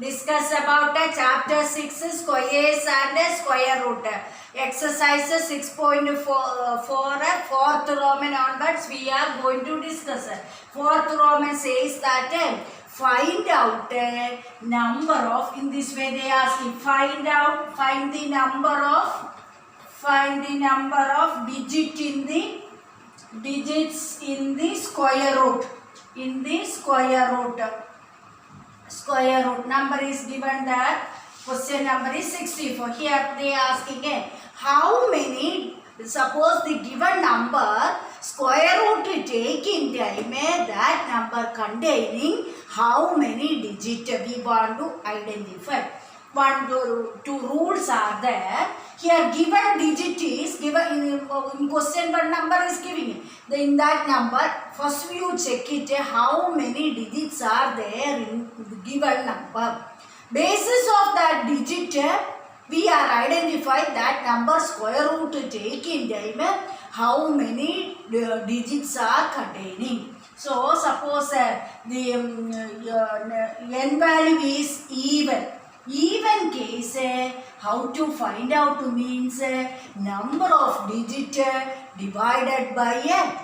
discuss about chapter 6 squares and square root. Exercise 6.4 fourth Roman onwards we are going to discuss. Fourth Roman says that find out number of, in this way they ask, find the number of digits in the square root. Square root number is given that question number is 64. Here they are asking how many, suppose the given number square root take in time that number containing how many digits we want to identify. Two rules are there. Here given digit is given in question, one number is giving. In that number, first you check it how many digits are there in the given number. Basis of that digit, we are identify that number square root take in time how many digits are containing. So suppose the n value is even. Even case, how to find out means number of digit divided by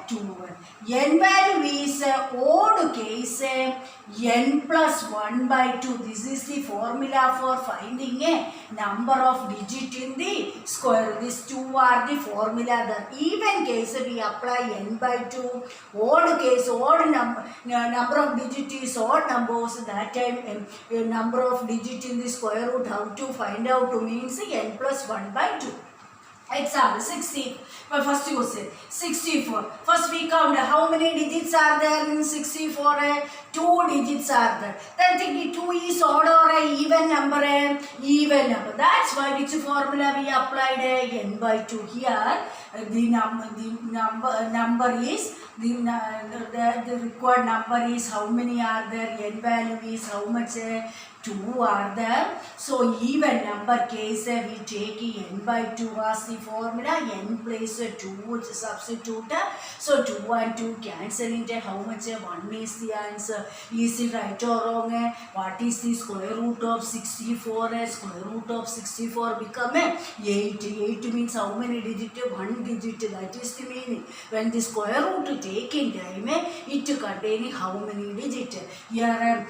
2. N value is odd case, n plus 1 by 2. This is the formula for finding a number of digit in the square. These two are the formula. The even case we apply n by 2. Odd case, odd number of digit is odd numbers. That time number of digit in the square root, how to find out means n plus 1 by 2. Example 60. First question 64. First we count how many digits are there in 64. 2 digits are there. Then think 2 is odd or a even number. Even number. That's why which formula we applied n by 2 here. The number is the required number is how many are there. N value is how much. 2 are there. So even number case we take n by 2 as the formula. N place 2 which substitute. So 2 and 2 cancel into how much? 1 is the answer. Is it right or wrong? What is the square root of 64? Square root of 64 become 8. 8 means how many digit? 1 digit. That is the meaning. When the square root take in time, it containing how many digit? Here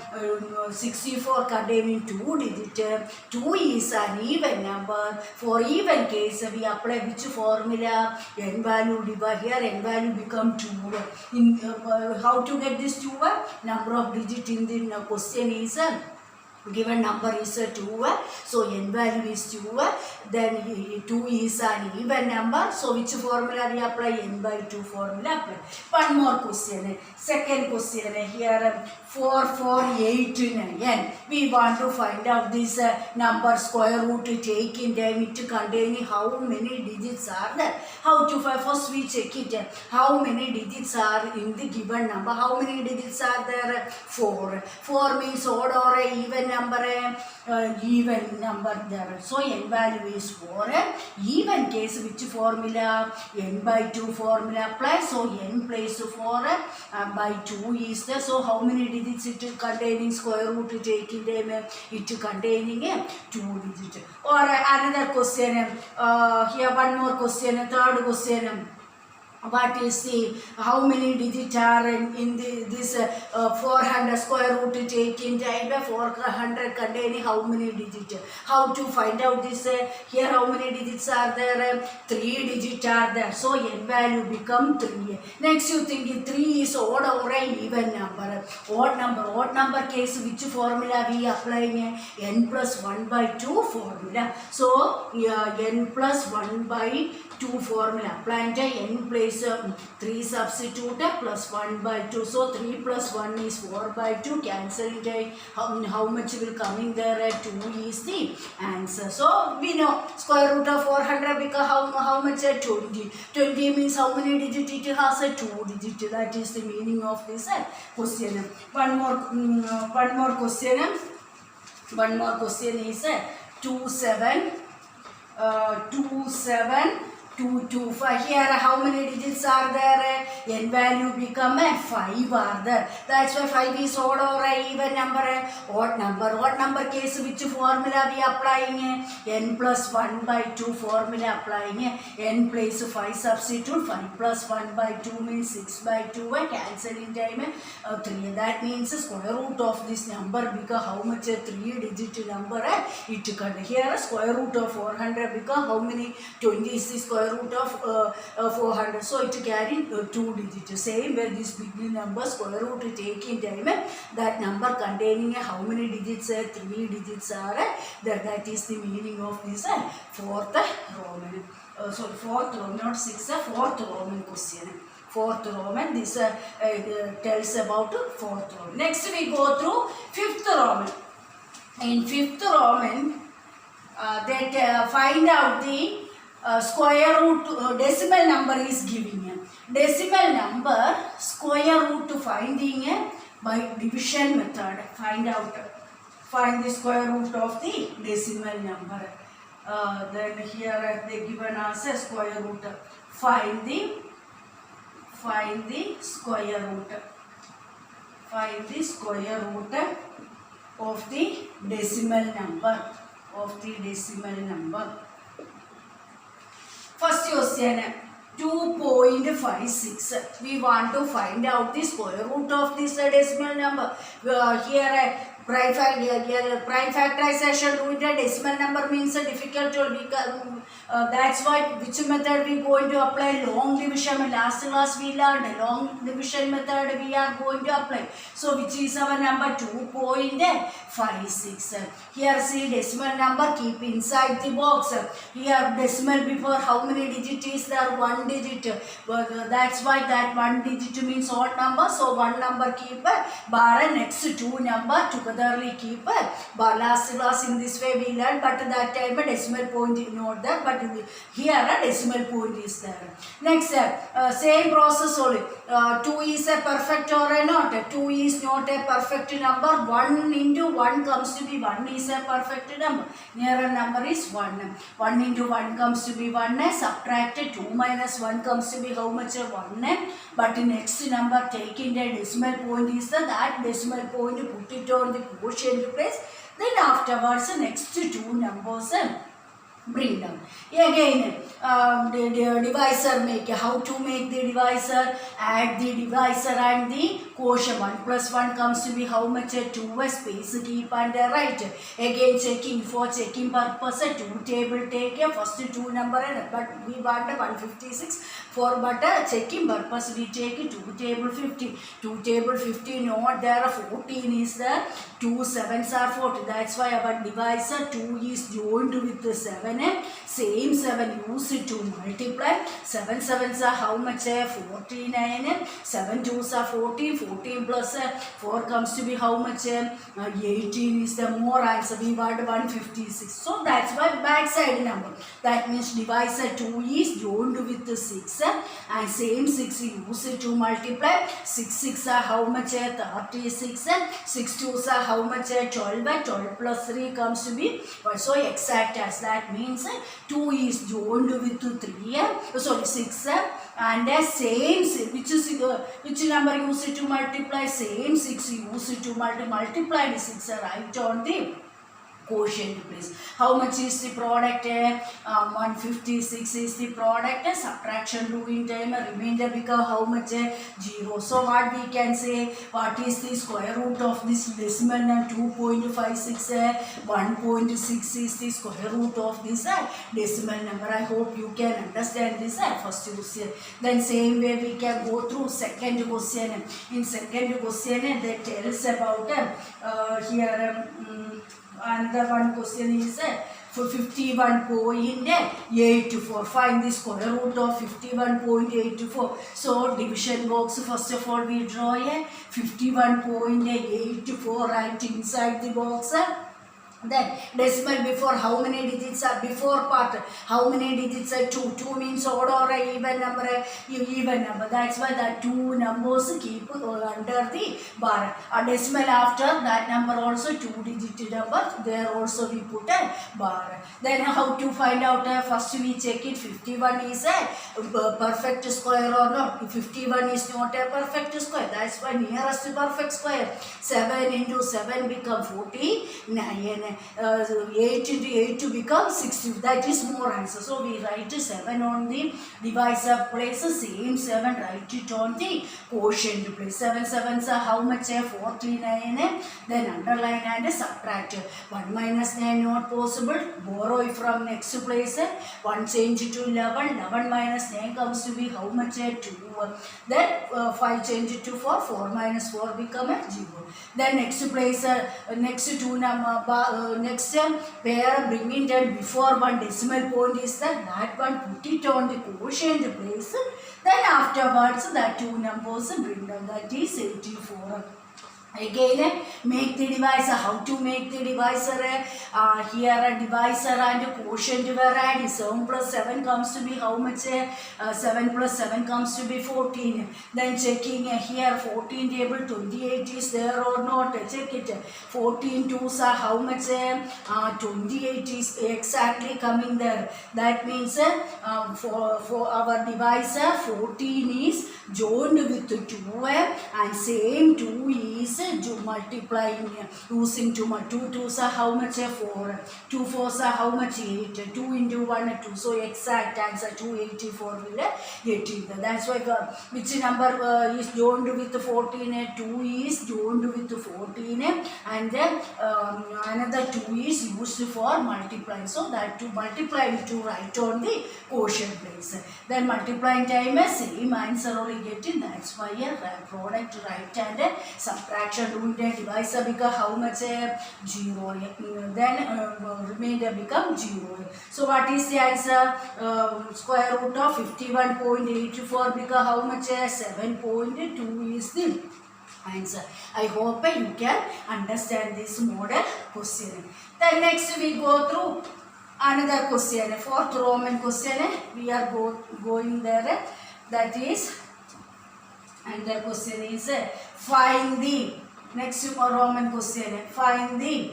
64 containing 2 digit. 2 is an even number. For even case we apply which formula? N value divide here, n value become 2. In how to get this 2? Number of digit in the question is given number is 2, so n value is 2, then 2 is an even number, so which formula we apply? N by 2 formula apply. One more question, second question here 4, 4, 8, 9. We want to find out this number square root take in time, it containing how many digits are there. How to find? First we check it, how many digits are in the given number. How many digits are there? 4. 4 means odd or even number. Even number there. So n value is 4. Even case which formula? N by 2 formula apply. So n place 4 by 2 is there. So how many digits it containing square root taking them? It containing 2 digit. Or another question. Here one more question. Third question. What is the how many digits are in this 400 square root take in time? 400 containing how many digits? How to find out this? Here how many digits are there? 3 digits are there. So n value become 3. Next you think 3 is odd or an even number. Odd number case which formula we applying? N plus 1 by 2 formula. So n plus 1 by 2 formula applying n place 3 substitute plus 1 by 2. So 3 plus 1 is 4 by 2. Cancel it. How much will coming there? 2 is the answer. So we know square root of 400 because how much? 20. 20 means how many digits it has? 2 digits. That is the meaning of this question. One more question. One more question is 2, 7, 2, 7. 2, 2, 5. Here how many digits are there? n value become a 5 are there. That's why 5 is odd or a even number, odd number. Odd number case which formula we applying? N plus 1 by 2 formula applying. N place 5 substitute, 5 plus 1 by 2 means 6 by 2 and cancel in time 3. That means square root of this number because how much a 3-digit number it can. Here square root of 400 because how many 20 is the square root of 400, so it carry 2 digits. Same way this big number square root take in time that number containing how many digits? 3 digits are there. That is the meaning of this fourth Roman. Fourth Roman, not sixth, fourth Roman question. Fourth Roman, this tells about fourth Roman. Next we go through fifth Roman. In fifth Roman, they find out the square root, decimal number is giving. Decimal number square root finding by division method. Find the square root of the decimal number. Then here they given us a square root. Find the square root. Find the square root of the decimal number. First question, 2.56. We want to find out the square root of this decimal number. Here prime factorization doing a decimal number means difficult to become. That's why which method we going to apply? Long division. Last class we learned long division method we are going to apply. So which is our number? 2.56. Here see decimal number keep inside the box. Here decimal before how many digit is there? 1 digit. That's why that 1 digit means odd number. So 1 number keep bar and next 2 number togetherly keep bar. Last class in this way we learned, but that time a decimal point is not there, but here a decimal point is there. Next same process only. 2 is a perfect or a not? 2 is not a perfect number. 1 into 1 comes to be 1 is a perfect number. Nearer number is 1. 1 into 1 comes to be 1. Subtracted 2 minus 1 comes to be how much? 1. But the next number taking the decimal point is that decimal point, put it on the quotient place. Then afterwards next 2 numbers bring down. Again the divisor make. How to make the divisor? Add the divisor and the quotient. 1 plus 1 comes to be how much? 2. Space keep and right. Again checking, for checking purpose 2 table take first 2 number, but we want 156 for but checking purpose we take 2 table 50. 2 table 50 not there, 14 is there. 2 7s are 40. That's why our divisor 2 is joined with the 7. Same 7 use it to multiply. 7 7s are how much? 49. 7 2s are 14. 14 plus 4 comes to be how much? 18 is the more answer. We want 156. So that's why backside number. That means divisor 2 is joined with the 6 and same 6 use it to multiply. 6 6 are how much? 36. 6 2s are how much? 12. 12 plus 3 comes to be so exact as that means 2 is joined with 3. Sorry 6 and same which number use it to multiply? Same 6 use it to multiply the 6 right on the quotient place. How much is the product? 156 is the product. Subtraction doing time remainder become how much? 0. So what we can say? What is the square root of this decimal number? 2.56. 1.6 is the square root of this decimal number. I hope you can understand this first question. Then same way we can go through second question. In second question they tells about here another one question is for 51.84. Find the square root of 51.84. So division box first of all we draw a 51.84 right inside the box. Then decimal before, how many digits are before part, how many digits are 2. 2 means odd or a even number, even number. That's why the two numbers keep under the bar. A decimal after that number also 2-digit number, there also we put a bar. Then how to find out? First we check it, 51 is a perfect square or not. 51 is not a perfect square. That's why nearest perfect square. 7 into 7 become 49. 8 into 8 to become 60. That is more answer. So we write 7 on the divisor place. Same 7 write it on the quotient place. 7 sevens are how much? 49. Then underline and subtract. 1 minus 9 not possible. Borrow it from next place. 1 change to 11. 11 minus 9 comes to be how much? 2. Then 5 change it to 4. 4 minus 4 become a 0. Then next place, next two number, next pair bring it and before one decimal point is that one put it on the quotient place. Then afterwards that two numbers bring down, that is 84. Again, make the divisor. How to make the divisor? Here a divisor and quotient were added. 7 plus 7 comes to be how much? 7 plus 7 comes to be 14. Then checking here 14 table 28 is there or not. Check it. 14 twos are how much? 28 is exactly coming there. That means for our divisor 14 is joined with 2 and same 2 is multiplying using 2 twos are how much? 4. 2 fours are how much? 8. 2 into 1 2. So exact answer 284 will get in there. That's why which number is joined with 14? 2 is joined with 14 and then another 2 is used for multiplying. So that to multiply with 2 write on the quotient place. Then multiplying time same answer only getting. That's why a product right and subtraction doing the divisor become how much? 0. Then remainder become 0. So what is the answer? Square root of 51.84 become how much? 7.2 is the answer. I hope you can understand this model question. Then next we go through another question, fourth Roman question. We are going there. That is, and the question is find the next Roman question. Find the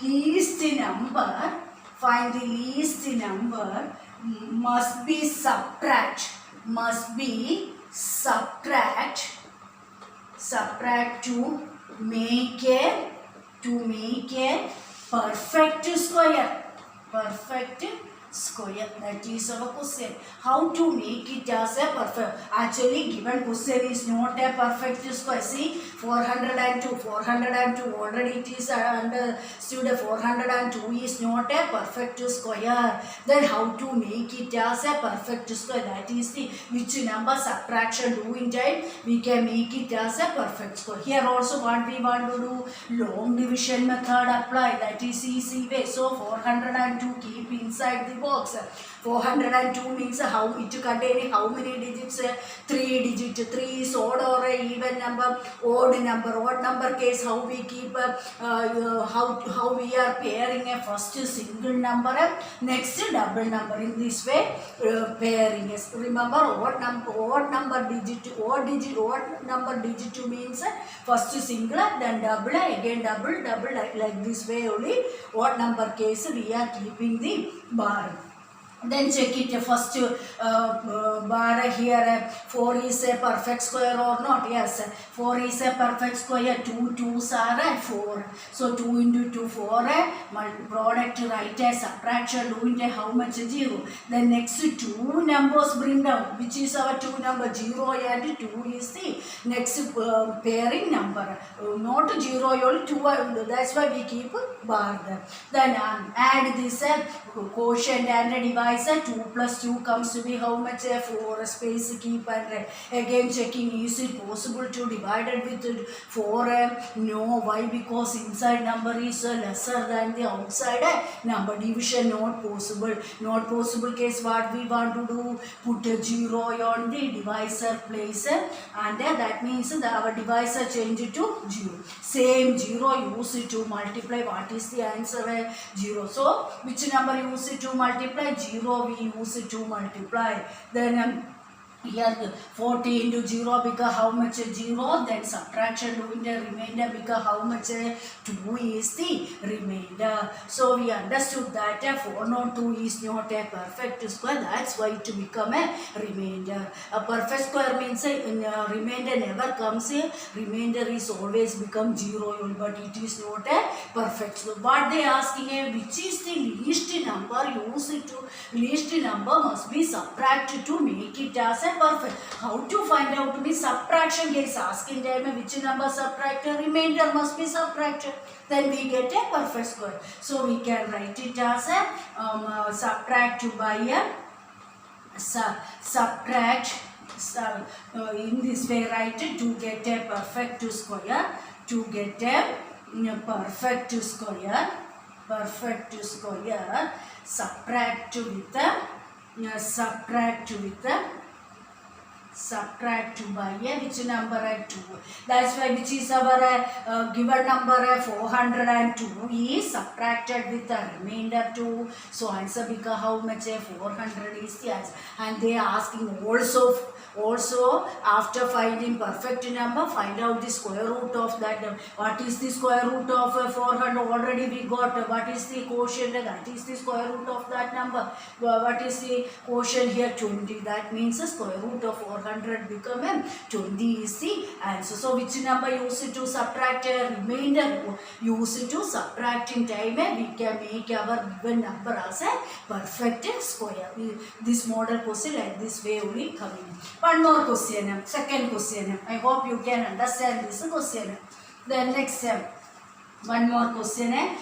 least number. Find the least number must be subtract. Subtract to make a perfect square. That is our question. How to make it as a perfect? Actually, given question is not a perfect square. See, 402 already it is understood. 402 is not a perfect square. Then how to make it as a perfect square? That is the which number subtraction doing time we can make it as a perfect square. Here also what we want to do, long division method apply. That is easy way. So 402 keep inside the box. 402 means how it contain how many digits? 3 digits. 3 is odd or a even number, odd number case. How we keep how we are pairing a first single number, next double number. In this way pairing is. Remember odd number digit means first single, then double, again double like this way only. Odd number case we are keeping the bar. Then check it first bar here. 4 is a perfect square or not? Yes, 4 is a perfect square. 2 twos are 4. So 2 into 2 4. Product right as subtraction doing how much? 0. Then next two numbers bring down. Which is our two number? 0 and 2 is the next pairing number. Not 0 only 2. That's why we keep bar there. Then add this quotient and divide divisor. 2 plus 2 comes to be how much? 4. Space keep and again checking, is it possible to divide it with 4? No. Why? Because inside number is lesser than the outside number. Division not possible. Not possible case, what we want to do? Put a 0 on the divisor place and that means our divisor change it to 0. Same 0 use it to multiply. What is the answer? 0. So which number use it to multiply? 0 we use it to multiply. Then here 40 into 0 become how much? 0. Then subtraction doing the remainder become how much? 2 is the remainder. So we understood that 4 not 2 is not a perfect square. That's why it become a remainder. A perfect square means remainder never comes here. Remainder is always become 0, but it is not a perfect. So what they asking which is the least number? Use it to least number must be subtracted to make it as a perfect. How to find out? To be subtraction case asking them which number subtracted, remainder must be subtracted, then we get a perfect square. So we can write it as a subtract by a subtract in this way, write it to get a perfect square, to get a perfect square, subtract with a subtract by which number? 2. That's why which is our given number 402 is subtracted with the remainder 2. So answer become how much? 400 is the answer. And they are asking also after finding perfect number, find out the square root of that. What is the square root of 400? Already we got. What is the quotient? That is the square root of that number. What is the quotient here? 20. That means the square root of 400 become 20 is the answer. So which number use it to subtract remainder? Use it to subtracting time we can make our given number as a perfect square. This model question like this way only coming. One more question, second question. I hope you can understand this question. Then next one more question.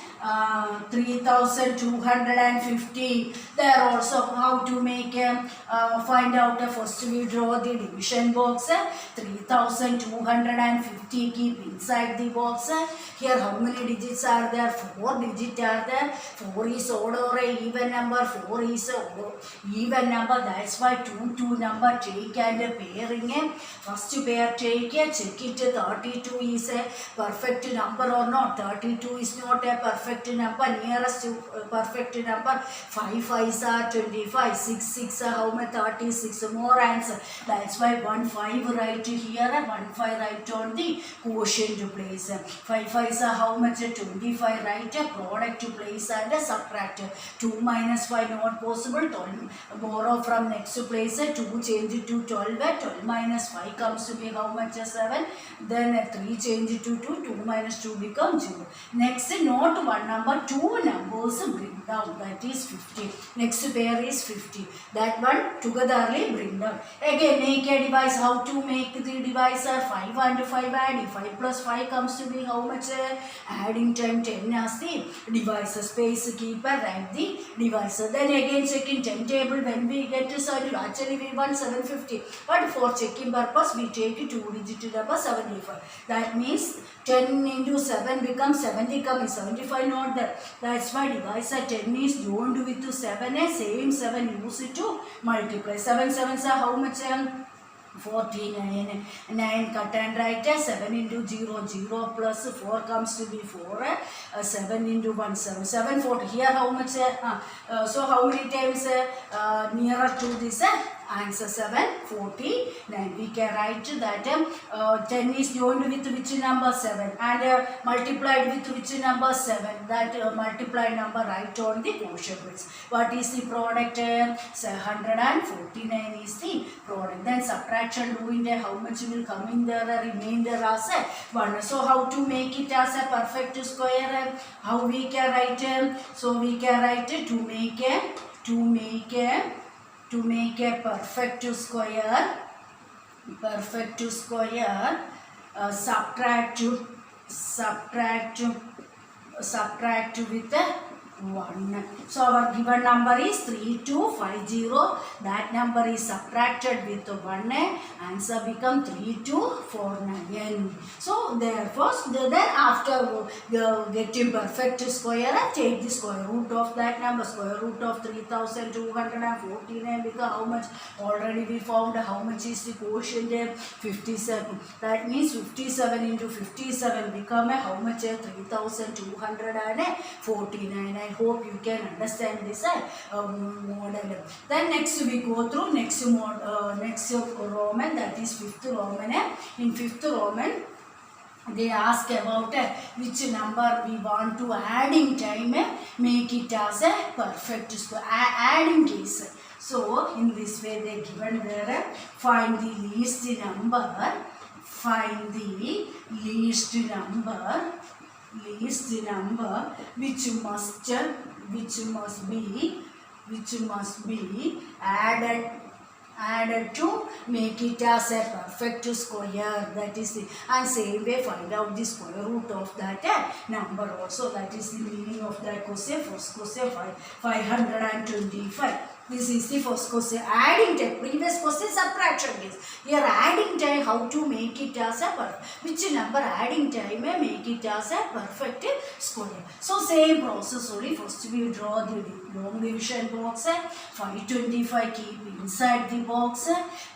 3250. There also how to make find out. First we draw the division box. 3250 keep inside the box. Here how many digits are there? 4 digits are there. 4 is odd or a even number. 4 is a even number. That's why two number take and pairing. First pair take, check it. 32 is a perfect number or not? 32 is not a perfect number. Nearest to perfect number 5 5s are 25, 6 6 are how much? 36. More answer. That's why 1 5 right here, 1 5 right on the quotient place. 5 5s are how much? 25 right. Product place and subtract. 2 minus 5 not possible. 12 borrow from next place. 2 change it to 12. 12 minus 5 comes to be how much? 7. Then 3 change it to 2. 2 minus 2 becomes 0. Next not one number, 2 numbers bring down. That is 50. Next pair is 50. That one togetherly bring down. Again make a device. How to make the divisor? 5 and 5 add. 5 plus 5 comes to be how much? Adding time 10 as the divisor. Space keeper write the divisor. Then again checking 10 table when we get to solve. Actually we want 750. But for checking purpose we take 2 digit number 75. That means 10 into 7 becomes 70 coming. 75 not there. That's why divisor 10 is joined with 7. Same 7 use it to multiply. 7 7s are how much? 49. 9 cut and write. 7 into 0 0 plus 4 comes to be 4. 7 into 1 7. 7 40. Here how much? So how many times nearer to this? Answer 749. We can write that 10 is joined with which number? 7 and multiplied with which number? 7. That multiplied number right on the quotient base. What is the product? 149 is the product. Then subtraction doing there, how much will come in there? Remainder as a 1. So how to make it as a perfect square? How we can write? So we can write to make a perfect square, subtract with 1. So our given number is 3250. That number is subtracted with 1. Answer become 3249. So therefore, then after getting perfect square, take the square root of that number. Square root of 3249 become how much? Already we found how much is the quotient? 57. That means 57 into 57 become how much? 3249. I hope you can understand this model. Then next we go through next Roman, that is fifth Roman. In fifth Roman, they ask about which number we want to add in time, make it as a perfect square, adding case. So in this way they given there, find the least number which must be added to make it as a perfect square. That is the, and same way find out the square root of that number also. That is the meaning of that question. First question 525. This is the first question. Adding time. Previous question subtraction case. Here adding time, how to make it as a which number adding time make it as a perfect square. So same process only. First we draw the long division box. 525 keep inside the box.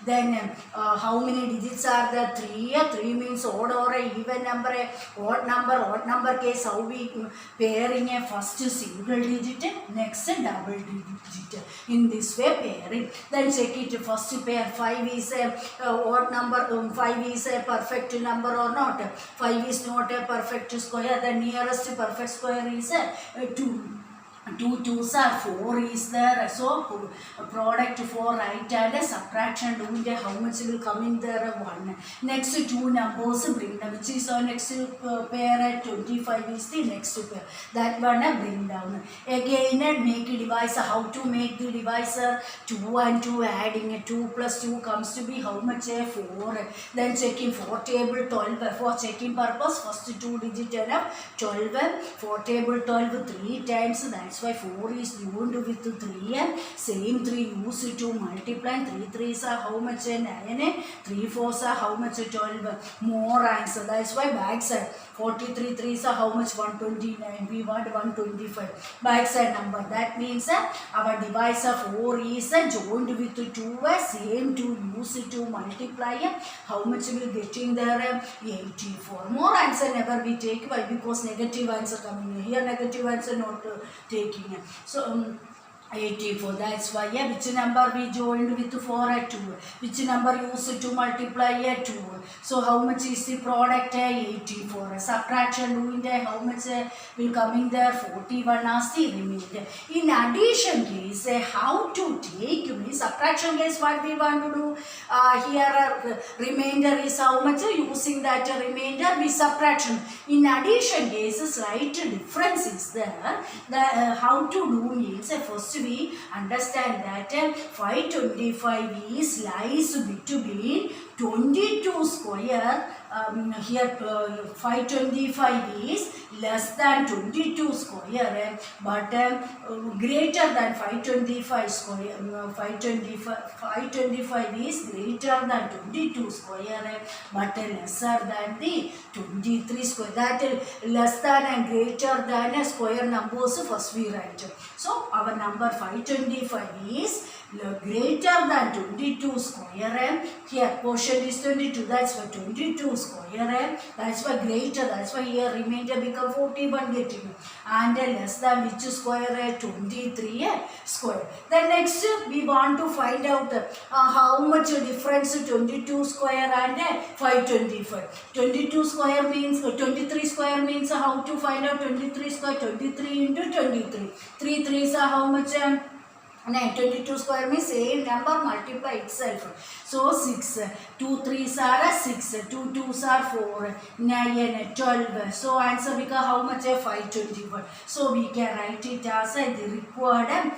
Then how many digits are there? 3. 3 means odd or a even number. Odd number case, how we pairing a first single digit, next double digit. In this way pairing. Then check it. First pair 5 is a odd number, 5 is a perfect number or not. 5 is not a perfect square. The nearest perfect square is 2. 2 2s are 4 is there. So product 4 right and subtraction doing how much will come in there? 1. Next 2 numbers bring down, which is our next pair at 25 is the next pair. That one bring down. Again make a divisor. How to make the divisor? 2 and 2 adding 2 plus 2 comes to be how much? 4. Then checking 4 table 12. For checking purpose first 2 digit enough 12. 4 table 12 3 times. That's why 4 is joined with 3 and same 3 used to multiply. 3 3s are how much? 9. 3 4s are how much? 12. More answer. That's why back side 43 3s are how much? 129. We want 125. Back side number. That means our divisor 4 is joined with 2. Same 2 used to multiply. How much will get in there? 84. More answer never we take. Why? Because negative answer coming here. Negative answer not taking. So 84. That's why which number we joined with 4 at 2. Which number used to multiply at 2. So how much is the product? 84. Subtraction doing how much will come in there? 41 as the remainder. In addition case, how to take subtraction case, what we want to do? Here remainder is how much? Using that remainder we subtraction. In addition case, slight difference is there. How to do means first we understand that 525 is lies between 22 square. Here 525 is less than 22 square, but greater than 525 square. 525 is greater than 22 square, but lesser than the 23 square. That less than and greater than square numbers first we write. So our number 525 is greater than 22 square. Here quotient is 22. That's why 22 square. That's why greater. That's why here remainder become 41 getting. And less than which square? 23 square. Then next we want to find out how much difference 22 square and 525. 22 square means 23 square means how to find out 23 square? 23 into 23. 3 3s are how much? 22 square means same number multiply itself. So 6. 2 3s are 6. 2 2s are 4. 9 12. So answer become how much? 521. So we can write it as the required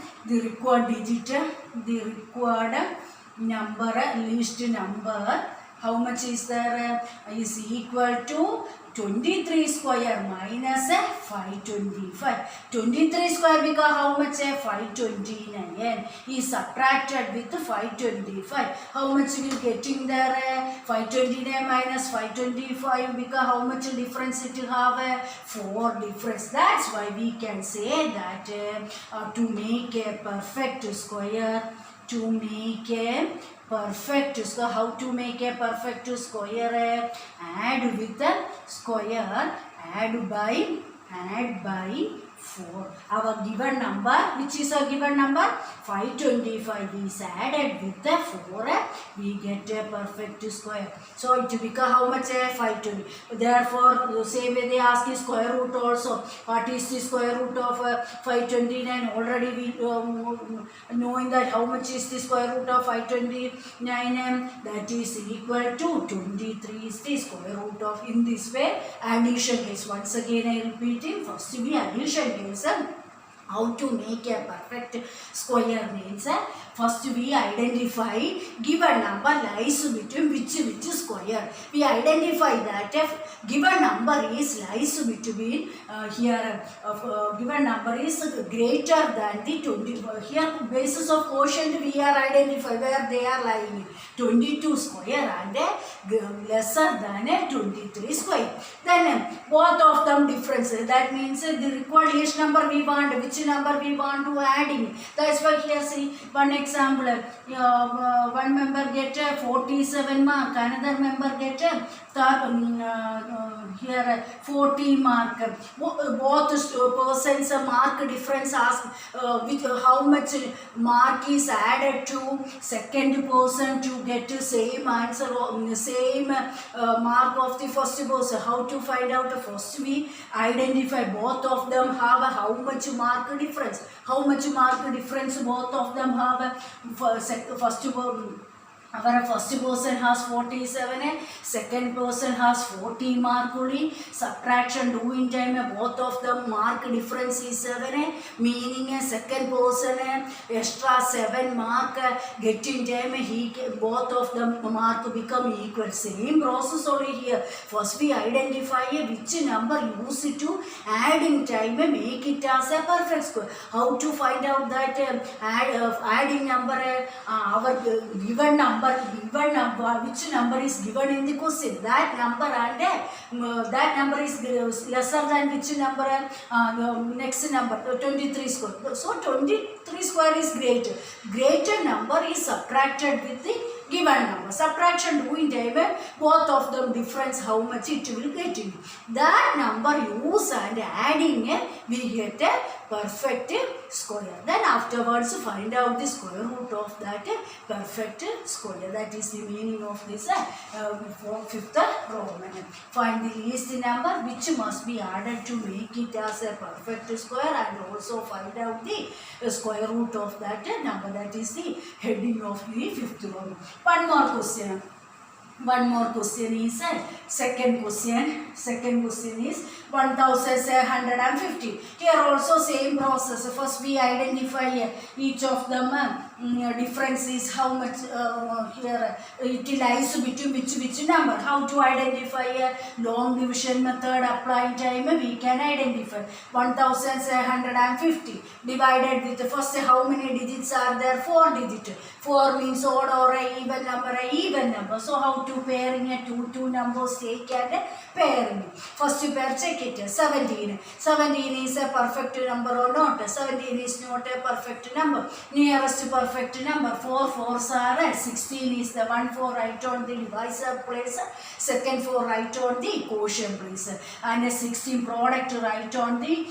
digit, the required number, least number. How much is there? Is equal to 23 square minus 525. 23 square become how much? 529 is subtracted with 525. How much will getting there? 529 minus 525 become how much difference it have? 4 difference. That's why we can say that to make a perfect square, to make a perfect square, how to make a perfect square? Add with the square, add by 4. Our given number, which is a given number? 525 is added with the 4. We get a perfect square. So it becomes how much? 520. Therefore, same way they ask is square root also. What is the square root of 529? Already we knowing that how much is the square root of 529? That is equal to 23 is the square root of. In this way, addition case. Once again I repeating. First we addition case. How to make a perfect square means first we identify given number lies between which square. We identify that if given number is lies between given number is greater than the 20. Here basis of quotient we are identify where they are lying. 22 square and lesser than 23 square. Then both of them difference. That means the required each number we want, which number we want to add in. That's why here see one example. One member get 47 mark, another member get here 40 mark. Both persons mark difference ask with how much mark is added to second person to get same answer or same mark of the first person. How to find out? First we identify both of them have how much mark difference. How much mark difference both of them have? Our first person has 47, second person has 40 mark only. Subtraction doing time, both of them mark difference is 7, meaning a second person extra 7 mark getting time, both of them mark become equal. Same process only here. First we identify which number use it to adding time, make it as a perfect square. How to find out that adding number, our given number, which number is given in the question, that number and that number is lesser than which number, next number 23 square. So 23 square is greater number is subtracted with the given number. Subtraction doing time, both of them difference how much it will get in. That number use and adding we get a perfect square. Then afterwards find out the square root of that perfect square. That is the meaning of this fifth Roman. Find the least number which must be added to make it as a perfect square, and also find out the square root of that number. That is the heading of the fifth Roman. One more question. One more question is second question. Second question is 1750. Here also same process. First we identify each of them difference is how much here it lies between which number. How to identify long division method applying time we can identify 1750 divided with first how many digits are there? 4 digits. 4 means odd or a even number. So how to pairing a two numbers take and pairing. First you pair check it. 17. 17 is a perfect number or not? 17 is not a perfect number. Nearest perfect number. 4 4s are 16 is the one 4 right on the divisor place. Second 4 right on the quotient place. And 16 product right on the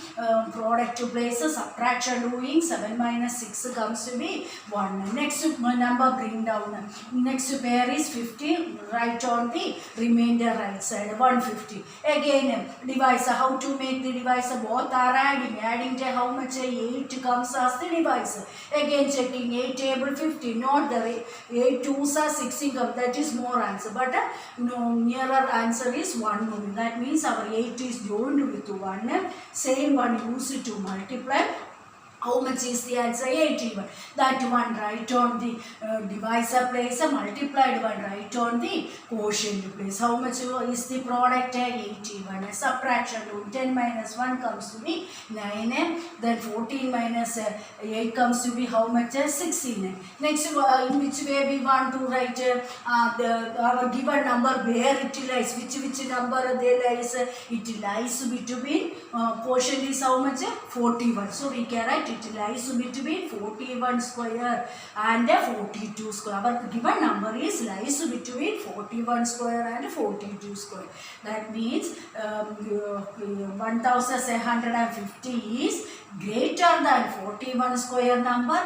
product place. Subtraction doing 7 minus 6 comes to be 1. Next number bring down. Next pair is 50 right on the remainder right side. 150. Again divisor. How to make the divisor? Both are adding. Adding to how much? 8 comes as the divisor. Again checking 8 table 50. Not the 8 2s are 16 comes. That is more answer. But no nearer answer is 1 only. That means our 8 is joined with 1. Same one used to multiply. How much is the answer? 81. That one write on the divisor place, multiplied one write on the quotient place. How much is the product? 81. Subtraction rule. 10 minus 1 comes to be 9. Then 14 minus 8 comes to be how much? 16. Next, in which way we want to write our given number, where it lies? Which number they lies? It lies between quotient is how much? 41. So we can write it lies between 41 square and 42 square. Our given number is lies between 41 square and 42 square. That means 1750 is greater than 41 square number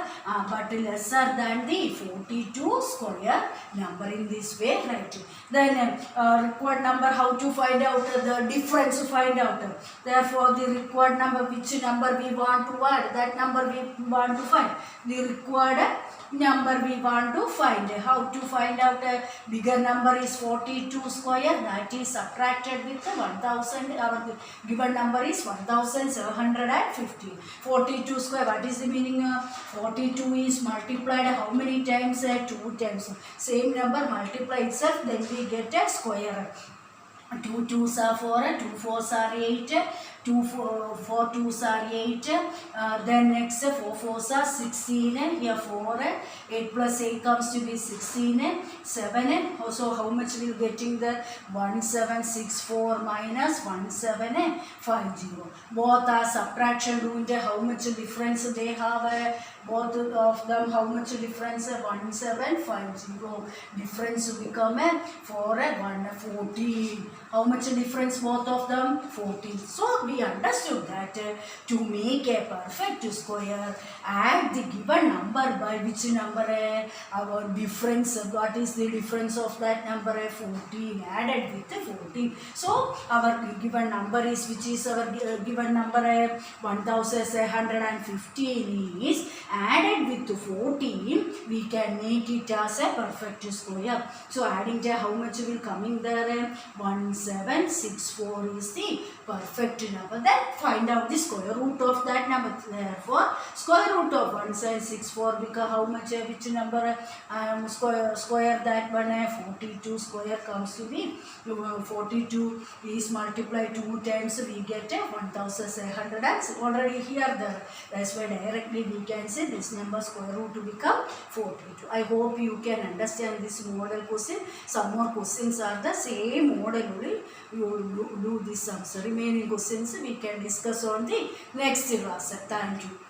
but lesser than the 42 square number. In this way write it. Then required number, how to find out the difference? Find out. Therefore the required number, which number we want to add, that number we want to find. The required number we want to find. How to find out? Bigger number is 42 square, that is subtracted with 1000. Our given number is 1750. 42 square, what is the meaning? 42 is multiplied how many times? 2 times. Same number multiply itself, then we get a square. 2 2s are 4, 2 4s are 8, 2 4 2s are 8, then next 4 4s are 16, here 4, 8 plus 8 comes to be 16, 7, so how much will getting the 1764 minus 1750. Both are subtraction doing how much difference they have? Both of them how much difference? 1750. Difference become 114. How much difference both of them? 14. So we understood that to make a perfect square, add the given number by which number? Our difference. What is the difference of that number? 14. Added with 14. So our given number is, which is our given number? 1715 is added with 14. We can make it as a perfect square. So adding to how much will coming there? 1764 is the perfect number. Then find out the square root of that number. Therefore square root of 1764 because how much? Which number? Square that one? 42 square comes to be 42 is multiplied 2 times, we get 1700. Already here there. That's why directly we can say this number square root to become 42. I hope you can understand this model question. Some more questions are the same model only. You will do this answer. Remaining questions we can discuss on the next class. Thank you.